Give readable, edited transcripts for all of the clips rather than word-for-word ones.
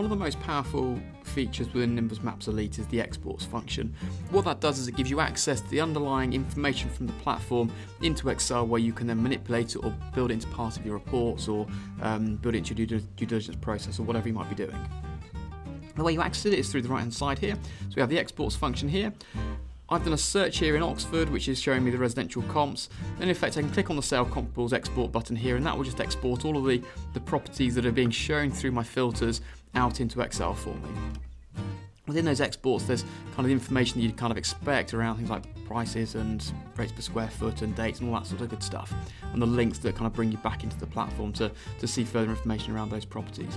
one of the most powerful features within Nimbus Maps Elite is the exports function. What that does is it gives you access to the underlying information from the platform into Excel, where you can then manipulate it or build it into part of your reports, or build it into your due diligence process, or whatever you might be doing. The way you access it is through the right hand side here. So we have the exports function here. I've done a search here in Oxford, which is showing me the residential comps. And in effect, I can click on the sale comparables export button here, and that will just export all of the properties that are being shown through my filters out into Excel for me. Within those exports, there's kind of the information that you'd kind of expect around things like prices and rates per square foot and dates and all that sort of good stuff, and the links that kind of bring you back into the platform to see further information around those properties.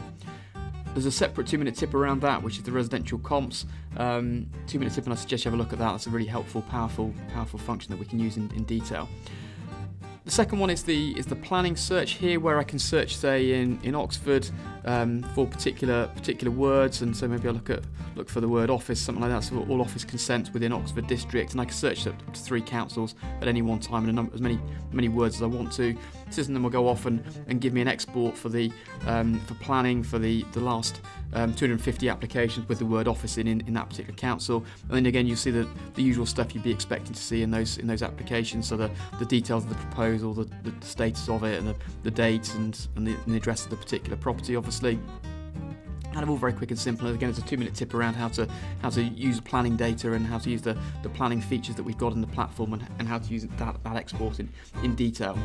There's a separate 2-minute tip around that, which is the residential comps. 2-minute tip, and I suggest you have a look at that. That's a really helpful, powerful function that we can use in detail. The second one is the planning search here, where I can search, say, in Oxford for particular words, and so maybe I look for the word office, something like that. So all office consents within Oxford district, and I can search up to 3 councils at any one time, and as many words as I want to. The system then will go off and give me an export for the for planning for the last 250 applications with the word office in that particular council. And then again, you see the usual stuff you'd be expecting to see in those applications. So the details of the proposal, the status of it, and the dates and the address of the particular property, obviously. Kind of all very quick and simple. And again, it's a 2-minute tip around how to use planning data and how to use the planning features that we've got in the platform, and how to use that export in detail.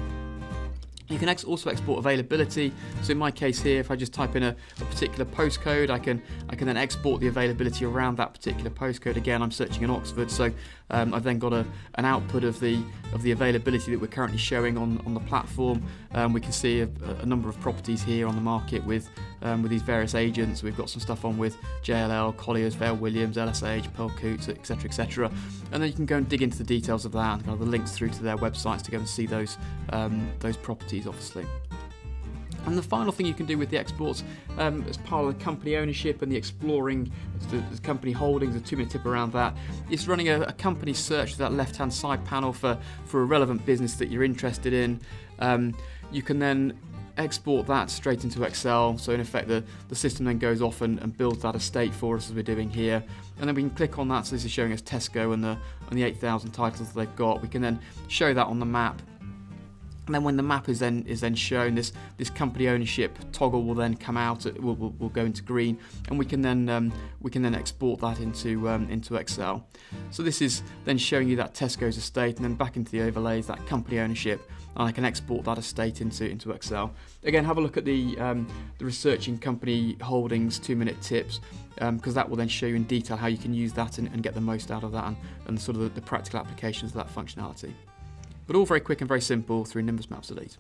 You can also export availability. So in my case here, if I just type in a particular postcode, I can then export the availability around that particular postcode. Again, I'm searching in Oxford, so I've then got an output of the availability that we're currently showing on the platform. We can see a number of properties here on the market with these various agents. We've got some stuff on with JLL, Colliers, Vale Williams, LSH, Pearl Coots, etc., etc. And then you can go and dig into the details of that and kind of the links through to their websites to go and see those properties, obviously. And the final thing you can do with the exports, as part of the company ownership and the exploring the company holdings, a 2-minute tip around that, is running a company search to that left-hand side panel for a relevant business that you're interested in. You can then export that straight into Excel. So in effect, the system then goes off and builds that estate for us, as we're doing here. And then we can click on that. So this is showing us Tesco and the 8,000 titles that they've got. We can then show that on the map. And then when the map is then shown, this company ownership toggle will then come out. It will go into green, and we can then export that into Excel. So this is then showing you that Tesco's estate, and then back into the overlays, that company ownership, and I can export that estate into Excel. Again, have a look at the researching company holdings 2-minute tips, because that will then show you in detail how you can use that and get the most out of that, and sort of the practical applications of that functionality. But all very quick and very simple through Nimbus Maps Elite.